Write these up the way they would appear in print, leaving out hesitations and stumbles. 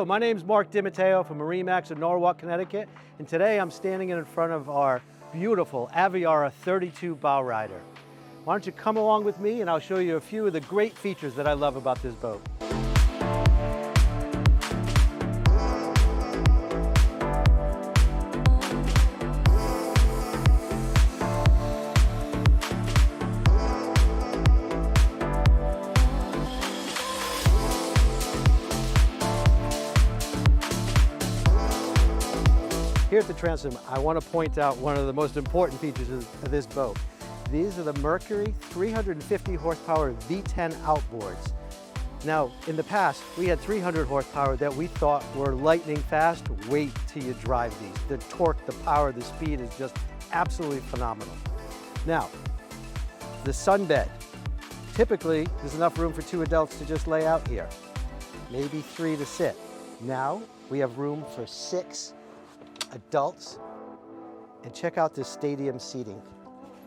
Hello, my name is Mark DiMatteo from MarineMax in Norwalk, Connecticut, and today I'm standing in front of our beautiful Aviara 32 bow rider. Why don't you come along with me and I'll show you a few of the great features that I love about this boat. Here at the Transom, I want to point out one of the most important features of this boat. These are the Mercury 350 horsepower V10 outboards. Now, in the past, we had 300 horsepower that we thought were lightning fast. Wait till you drive these. The torque, the power, the speed is just absolutely phenomenal. Now, the sunbed. Typically, there's enough room for 2 adults to just lay out here. Maybe 3 to sit. Now, we have room for 6 adults, and check out this stadium seating.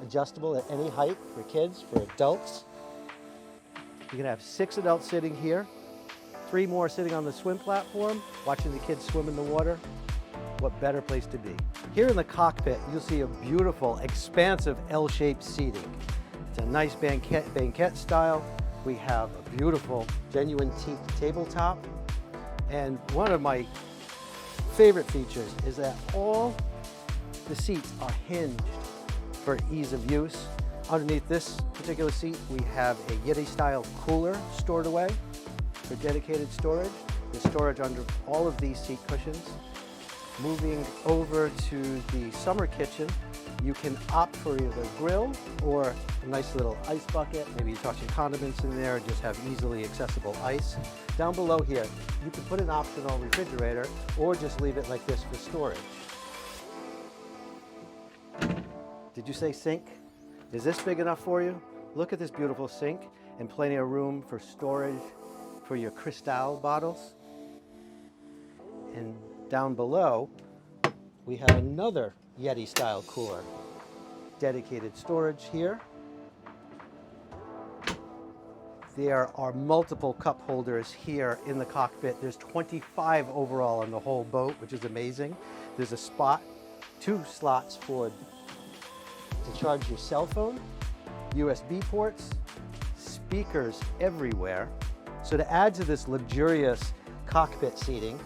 Adjustable at any height for kids, for adults. You can have 6 adults sitting here, 3 more sitting on the swim platform, watching the kids swim in the water. What better place to be? Here in the cockpit, you'll see a beautiful, expansive L-shaped seating. It's a nice banquette style. We have a beautiful, genuine teak tabletop. And one of my favorite features is that all the seats are hinged for ease of use. Underneath this particular seat, we have a Yeti style cooler stored away for dedicated storage. There's storage under all of these seat cushions. Moving over to the summer kitchen, you can opt for either a grill or a nice little ice bucket. Maybe you toss your condiments in there and just have easily accessible ice. Down below here, you can put an optional refrigerator or just leave it like this for storage. Did you say sink? Is this big enough for you? Look at this beautiful sink and plenty of room for storage for your Cristal bottles. And down below, we have another Yeti style cooler. Dedicated storage here. There are multiple cup holders here in the cockpit. There's 25 overall on the whole boat, which is amazing. There's a spot, 2 slots to charge your cell phone, USB ports, speakers everywhere. So to add to this luxurious cockpit seating,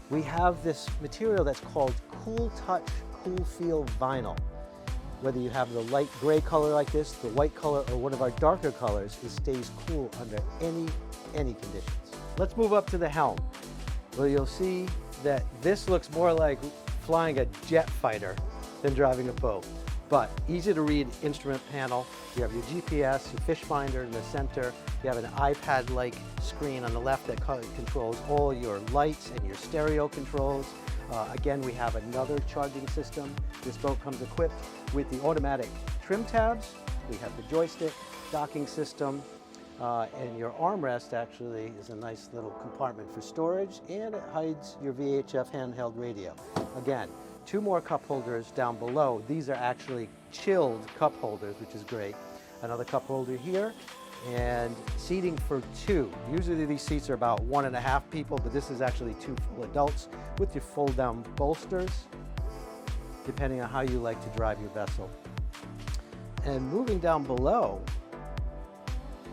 we have this material that's called Cool Touch, CoolFeel vinyl. Whether you have the light gray color like this, the white color, or one of our darker colors, it stays cool under any conditions. Let's move up to the helm, where you'll see that this looks more like flying a jet fighter than driving a boat. But easy to read instrument panel. You have your GPS, your fish finder in the center. You have an iPad-like screen on the left that controls all your lights and your stereo controls. Again, we have another charging system. This boat comes equipped with the automatic trim tabs. We have the joystick, docking system, and your armrest actually is a nice little compartment for storage, and it hides your VHF handheld radio. Again, 2 more cup holders down below. These are actually chilled cup holders, which is great. Another cup holder here, and seating for 2. Usually these seats are about 1.5 people, but this is actually 2 full adults with your fold-down bolsters, depending on how you like to drive your vessel. And moving down below,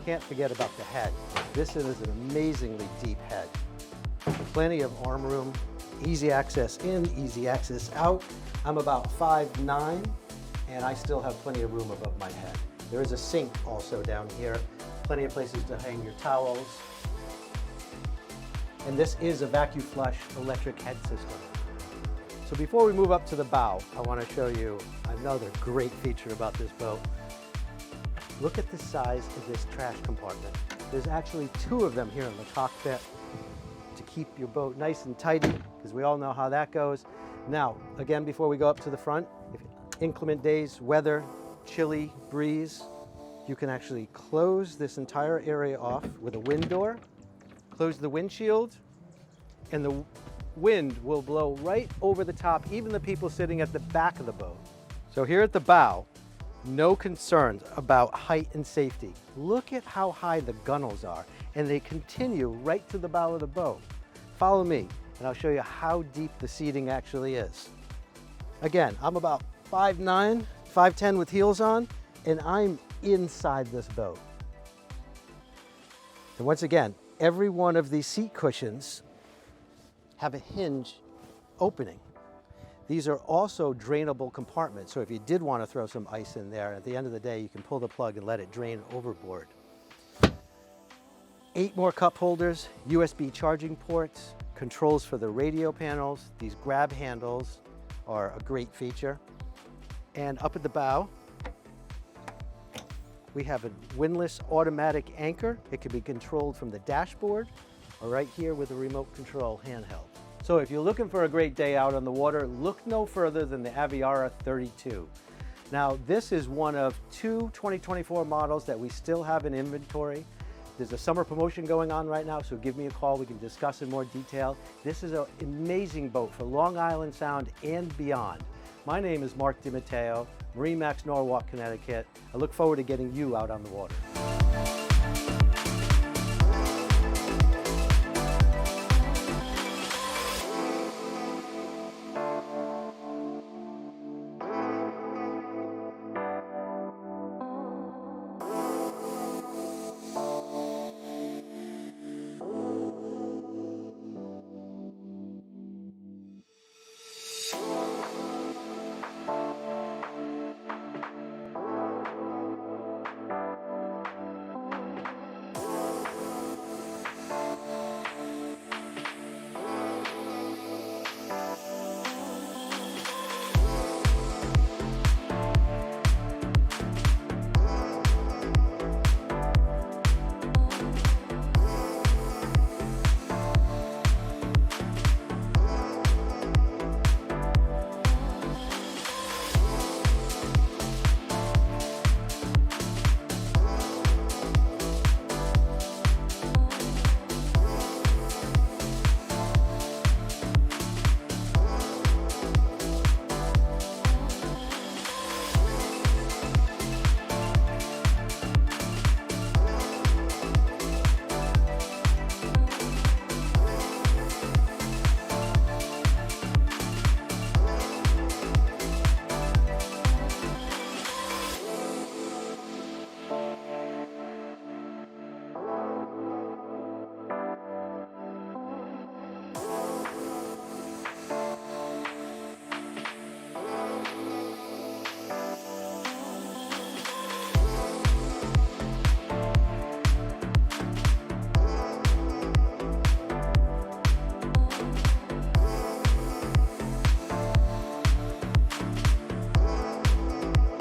can't forget about the head. This is an amazingly deep head. Plenty of arm room, easy access in, easy access out. I'm about 5'9", and I still have plenty of room above my head. There is a sink also down here, plenty of places to hang your towels. And this is a vacuum flush electric head system. So before we move up to the bow, I want to show you another great feature about this boat. Look at the size of this trash compartment. There's actually 2 of them here in the cockpit to keep your boat nice and tidy, because we all know how that goes. Now, again, before we go up to the front, if inclement days, weather, chilly breeze, you can actually close this entire area off with a wind door, close the windshield, and the wind will blow right over the top, even the people sitting at the back of the boat. So here at the bow, no concerns about height and safety. Look at how high the gunnels are, and they continue right to the bow of the boat. Follow me and I'll show you how deep the seating actually is. Again, I'm about 5'9", 5'10" with heels on, and I'm inside this boat. And once again, every one of these seat cushions have a hinge opening. These are also drainable compartments, so if you did want to throw some ice in there, at the end of the day, you can pull the plug and let it drain overboard. 8 more cup holders, USB charging ports, controls for the radio panels. These grab handles are a great feature. And up at the bow, we have a windlass automatic anchor. It can be controlled from the dashboard or right here with a remote control handheld. So if you're looking for a great day out on the water, look no further than the Aviara 32. Now, this is one of 2 2024 models that we still have in inventory. There's a summer promotion going on right now, so give me a call. We can discuss in more detail. This is an amazing boat for Long Island Sound and beyond. My name is Mark DiMatteo, MarineMax, Norwalk, Connecticut. I look forward to getting you out on the water.